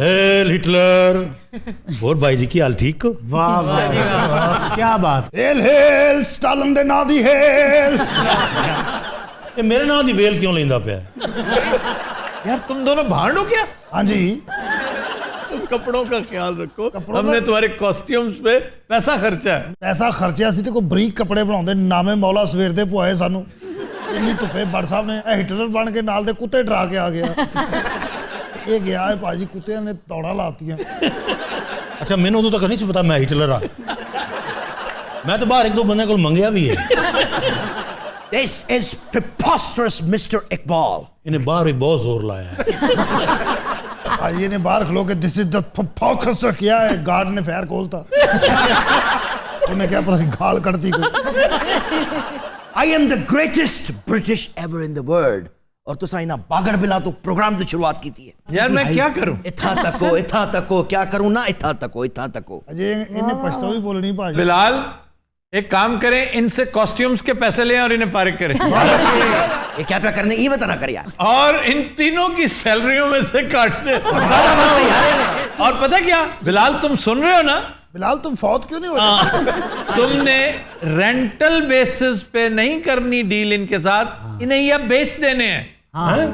Hello Hitler. और भाई जी की हाल ठीक हो? वाह वाह क्या बात। हेल हेल स्टालिन दे नाम दी हेल। ये मेरे नाम दी वेल क्यों लेंदा पिया? यार तुम दोनों भांडो क्या? हाँ जी, तुम कपड़ों का ख्याल रखो, हमने तुम्हारे कॉस्ट्यूम्स पे पैसा खर्चा है। पैसा खर्चिया सी ते कोई बरीक कपड़े बनाउंदे, नामे मौला सवेर दे पुआए सानू। इन्नी धुप्पे बड़ साहब ने हिटलर बन के नाल दे कुत्ते डरा के आ गया। ये गया है भाजी, कुत्ते ने दौड़ा लातियां। अच्छा मैंने उदों तक नहीं सी पता मैं हिटलर हाँ। मैं तो बाहर एक दो बंदे को मंगया भी है। This is preposterous, Mr. Iqbal. इन्हें बाहर भी बहुत जोर लाया है। भाजी ने बाहर खलो के दिस इज द फोकस किया है, गार्ड ने फायर खोलता। उन्हें क्या पता गाल कड़ती कोई। I am the greatest British ever in the world. और तो साइना बागड़ बिला तो प्रोग्राम की शुरुआत की थी। यार मैं क्या करूं? इथा तको क्या करूं ना, इथा तको। अजय इन्हें पछतावा भी बोलनी भाजी। बिलाल एक काम करें, इनसे कॉस्ट्यूम्स के पैसे लें और इन्हें फारिग करें। ये क्या क्या करने, ये बता ना कर यार। और इन तीनों की सैलरियों में से काट दे। और पता क्या बिलाल, तुम सुन रहे हो ना? बिलाल तुम फौत क्यों नहीं होते? तुमने रेंटल बेसिस पे नहीं करनी डील इनके साथ, इन्हें ये बेच देने हैं।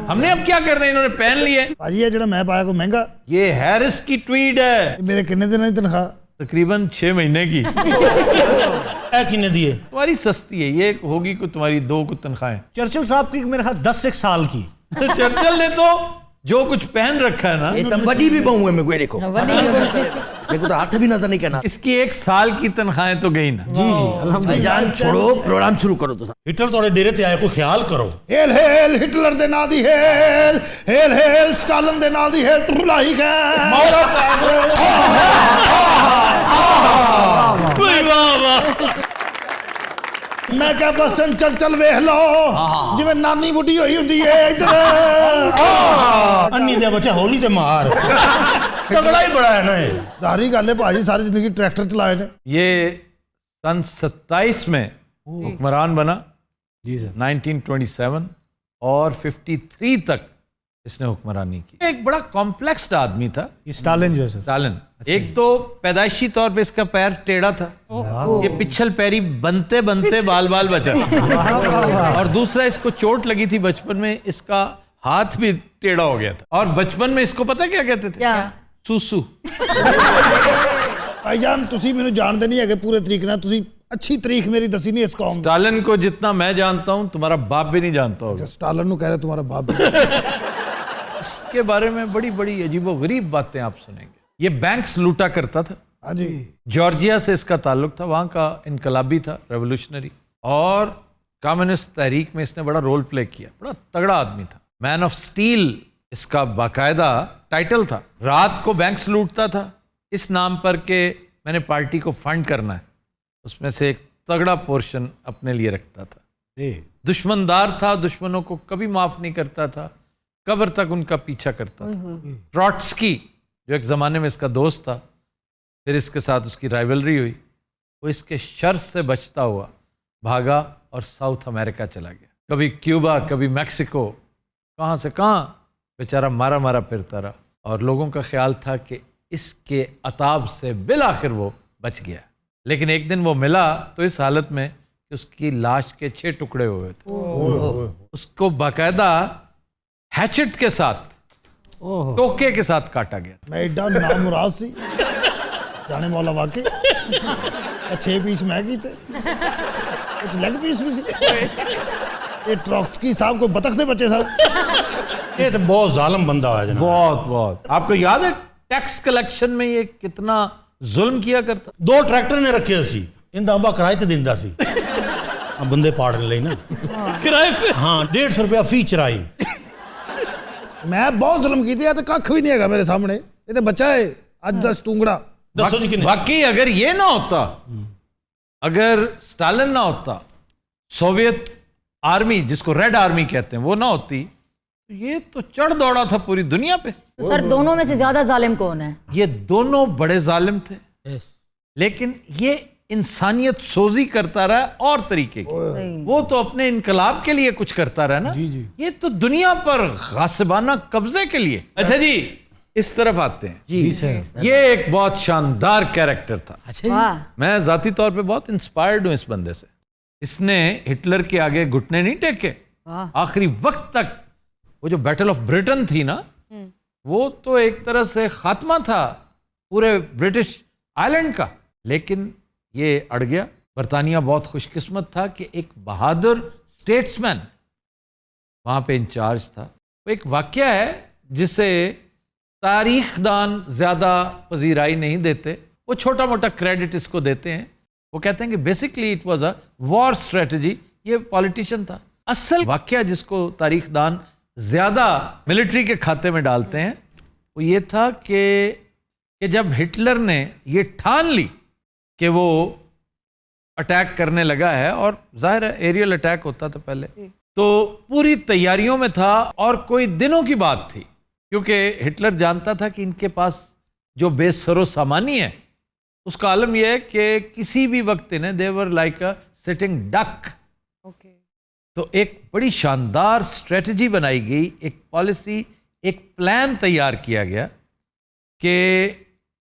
हमने अब क्या करना है, इन्होंने पहन लिए। भाजी ये जड़ा मैं पाया को महंगा, ये हैरिस की ट्वीड है, ये मेरे किन्ने दिन की तनख्वाह? तकरीबन 6 महीने की। ए किन्ने दिए? तुम्हारी सस्ती है, ये होगी को तुम्हारी 2 को तनख्वाहें। चर्चिल साहब की मेरे ख्याल 10 एक साल की। चर्चिल ने तो जो कुछ पहन रखा है ना, ये तम बड़ी भी बहु है मेरे को, देखो देखो तो हाथ भी नजर नहीं करना। इसकी 1 साल की तनख्वाहें तो गई ना। जी जी अल्हम्दुलिल्लाह। जान छोड़ो, प्रोग्राम शुरू करो तो। हिटलर थोड़े डेरे ते आए, को ख्याल करो। हेल हेल हिटलर दे नाम दी हेल, हेल हेल स्टालिन दे नाम दी हेल। टुलाई गए मौला मैं क्या बसन चल वेख लो जिवें नानी बुढ़ी होई हुंदी है इधर। अन्नी दे बच्चे होली ते मार। तगड़ा ही बड़ा है ना ये। सारी गल है भाजी, सारी जिंदगी ट्रैक्टर चलाए ने। ये सन 27 में हुक्मरान बना जी सर। 1927 और 53 तक इसने हुक्मरानी की। एक बड़ा कॉम्प्लेक्स आदमी था स्टालिन जो है सर। स्टालिन। एक तो पैदाइशी तौर पे इसका पैर टेढ़ा था, ये पिछल पैरी बनते बनते बाल बाल बचा। और दूसरा इसको चोट लगी थी बचपन में, इसका हाथ भी टेढ़ा हो गया था। और बचपन में इसको पता क्या कहते थे? क्या? सूसू। भाईजान तुसी मेनू जानदे नहीं है पूरे तरीके नाल, तुसी अच्छी तारीख मेरी दसी नहीं इस कौम। स्टालिन को जितना मैं जानता हूं तुम्हारा बाप भी नहीं जानता होगा। स्टालिन नु कह रहे तुम्हारा बाप। इसके बारे में बड़ी बड़ी अजीबोगरीब बातें आप सुनेंगे। ये बैंक्स लूटा करता था। हाँ जी। जॉर्जिया से इसका ताल्लुक था, वहां का इनकलाबी था, रेवोल्यूशनरी। और कम्युनिस्ट तहरीक में इसने बड़ा रोल प्ले किया। बड़ा तगड़ा आदमी था। मैन ऑफ स्टील इसका बाकायदा टाइटल था। रात को बैंक्स लूटता था इस नाम पर के मैंने पार्टी को फंड करना है, उसमें से एक तगड़ा पोर्शन अपने लिए रखता था। दुश्मनदार था, दुश्मनों को कभी माफ नहीं करता था, कब्र तक उनका पीछा करता था। ट्रॉट्स्की जो एक ज़माने में इसका दोस्त था, फिर इसके साथ उसकी राइवलरी हुई, वो इसके शर से बचता हुआ भागा और साउथ अमेरिका चला गया। कभी क्यूबा, कभी मैक्सिको, कहाँ से कहाँ बेचारा मारा मारा फिरता रहा। और लोगों का ख्याल था कि इसके अताब से बिल आखिर वो बच गया। लेकिन एक दिन वो मिला तो इस हालत में कि उसकी लाश के 6 टुकड़े हुए थे। उसको बाकायदा हैचेट के साथ, टोके के साथ काटा गया। मैं एडा नामुराद सी जाने मौला वाकई। 6 पीस मैगी थे, कुछ लेग पीस भी सी। ये ट्रॉट्स्की साहब को बतख दे बच्चे साहब। ये तो बहुत जालिम बंदा है जनाब। बहुत। आपको याद है टैक्स कलेक्शन में ये कितना जुल्म किया करता? 2 ट्रैक्टर ने रखे सी, इंदा अंबा किराए ते दिंदा सी। अब बंदे पाड़ने लई ना। किराए पे? हाँ, 150 रुपया फी चराई। मैं बहुत जुल्म की तो कख भी नहीं है मेरे सामने। ये तो बच्चा है अज 10 तूंगड़ा। दसो जी किन्ने? वाकई अगर ये ना होता, अगर स्टालिन ना होता, सोवियत आर्मी जिसको रेड आर्मी कहते हैं वो ना होती, तो ये तो चढ़ दौड़ा था पूरी दुनिया पे। तो सर दोनों में से ज्यादा जालिम कौन है? ये दोनों बड़े जालिम थे, लेकिन ये इंसानियत सोजी करता रहा और तरीके की। वो तो अपने इनकलाब के लिए कुछ करता रहा ना। जी जी। ये तो दुनिया पर गासिबाना कब्जे के लिए। अच्छा जी, इस तरफ आते हैं। जी सर। ये एक बहुत शानदार कैरेक्टर था। वाह मैं जाती तौर पे बहुत इंस्पायर्ड हूं इस बंदे से। इसने हिटलर के आगे घुटने नहीं टेके, वाह आखिरी वक्त तक। वो जो बैटल ऑफ ब्रिटेन थी ना, वो तो एक तरह से खात्मा था पूरे ब्रिटिश आइलैंड का, लेकिन ये अड़ गया। बरतानिया बहुत खुशकिस्मत था कि एक बहादुर स्टेट्समैन वहां पे इंचार्ज था। वो एक वाकया है जिसे तारीखदान ज्यादा पजीराई नहीं देते, वो छोटा मोटा क्रेडिट इसको देते हैं। वो कहते हैं कि basically it was a war strategy. ये पॉलिटिशियन था। असल वाकया जिसको तारीखदान ज्यादा मिलिट्री के खाते में डालते हैं वो ये था कि जब हिटलर ने ये ठान ली कि वो अटैक करने लगा है, और जाहिर है एरियल अटैक होता था पहले, तो पूरी तैयारियों में था और कोई दिनों की बात थी, क्योंकि हिटलर जानता था कि इनके पास जो बेसरो सामानी है उसका आलम यह है कि किसी भी वक्त इन्हें देवर लाइक अ सिटिंग डक। तो एक बड़ी शानदार स्ट्रेटजी बनाई गई, एक पॉलिसी, एक प्लान तैयार किया गया कि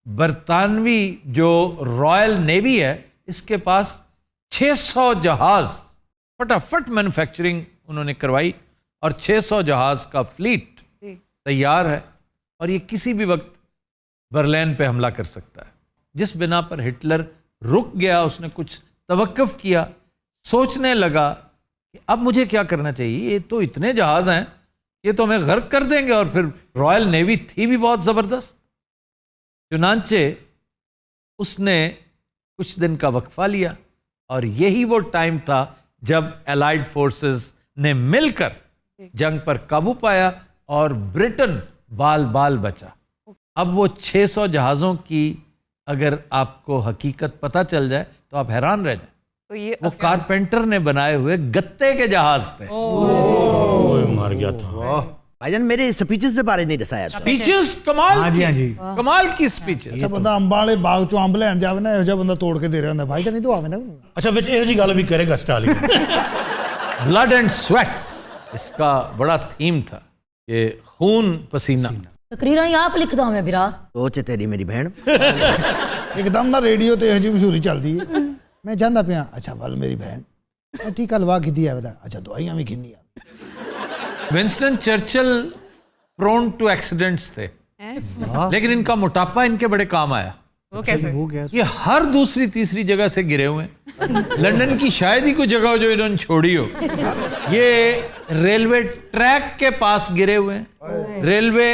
बरतानवी जो रॉयल नेवी है इसके पास 600 जहाज फटाफट मैन्युफैक्चरिंग उन्होंने करवाई और 600 जहाज का फ्लीट तैयार है और ये किसी भी वक्त बर्लिन पे हमला कर सकता है। जिस बिना पर हिटलर रुक गया, उसने कुछ तवक्कुफ किया, सोचने लगा कि अब मुझे क्या करना चाहिए, ये तो इतने जहाज हैं, ये तो हमें गर्क कर देंगे, और फिर रॉयल नेवी थी भी बहुत ज़बरदस्त। चुनांचे उसने कुछ दिन का वक्फा लिया और यही वो टाइम था जब एलाइड फोर्सेस ने मिलकर जंग पर काबू पाया और ब्रिटेन बाल बाल बचा। अब वो 600 जहाज़ों की अगर आपको हकीकत पता चल जाए तो आप हैरान रह जाए। तो ये वो कारपेंटर ने बनाए हुए गत्ते के जहाज थे। ओए मार गया था। भाईजान मेरे स्पीचेस के बारे नहीं दसाया। स्पीचेस कमाल हाँ जी, की, हाँ जी। कमाल की स्पीचेस। अच्छा बंदा अंबां वाले बाग चों अंब लैन जावे ना, ਇਹੋ ਜਿਹਾ ਬੰਦਾ ਤੋੜ ਕੇ ਦੇ ਰਿਹਾ ਹੁੰਦਾ ਭਾਈ ਤਾਂ ਨਹੀਂ तो आवे ना। अच्छा विच ਇਹੋ जी गल भी करेगा स्टालिन। ब्लड एंड स्वेट इसका बड़ा थीम था कि खून पसीना। तकरीरन आप लिखता हूँ मैं बिरा सोच तेरी मेरी बहन। एकदम ना रेडियो ते ਇਹੋ ਜਿਹੀ ਮਸ਼ਹੂਰੀ ਚੱਲਦੀ ਹੈ। मैं ਜਾਂਦਾ ਪਿਆ, अच्छा वल मेरी बहन टीका लवा की दिया बता, अच्छा दवाइयां भी किन्नी आ। Winston Churchill prone to accidents थे, लेकिन इनका मोटापा इनके बड़े काम आया। वो कैसे? वो क्या ये हर दूसरी तीसरी जगह से गिरे हुए हैं। लंदन की शायद ही कोई जगह हो जो इन्होंने छोड़ी हो। ये रेलवे ट्रैक के पास गिरे हुए हैं, रेलवे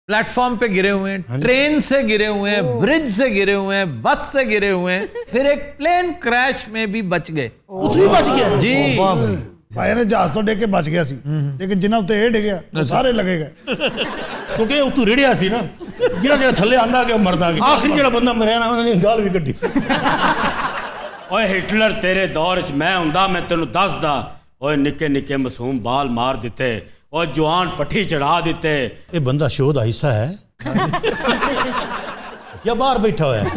प्लेटफॉर्म पे गिरे हुए हैं, ट्रेन से गिरे हुए हैं, ब्रिज से गिरे हुए हैं, बस से गिरे हुए हैं, फिर एक प्लेन क्रैश में भी बच गए। उतरी बच गया जी भाई ने जहाज तो डेग के बच गया सी, लेकिन जिन्ना उत्ते ਇਹ ਡਿੱਗਿਆ ਉਹ ਸਾਰੇ ਲੱਗੇ ਗਏ। क्योंकि उतू रेड़िया सी ना, ਜਿਹੜਾ ਜਿਹੜਾ ਥੱਲੇ ਆਂਦਾ ਗਿਆ ਮਰਦਾ ਗਿਆ। ਆਖਰੀ ਜਿਹੜਾ ਬੰਦਾ ਮਰਿਆ ਨਾ ਉਹਨੇ ਗਾਲ ਵੀ ਕੱਢੀ ਸੀ। ਓਏ ਹਿਟਲਰ ਤੇਰੇ ਦੌਰ 'ਚ ਮੈਂ ਹੁੰਦਾ, ਮੈਂ ਤੈਨੂੰ ਦੱਸਦਾ। ਓਏ ਨਿੱਕੇ ਨਿੱਕੇ ਮਾਸੂਮ ਬਾਲ ਮਾਰ ਦਿੱਤੇ, ਓਏ ਜਵਾਨ ਪੱਠੀ ਚੜਾ ਦਿੱਤੇ। ਇਹ ਬੰਦਾ ਸ਼ੋਅ ਦਾ ਹਿੱਸਾ ਹੈ ਜਾਂ ਬਾਹਰ ਬੈਠਾ ਹੋਇਆ ਹੈ?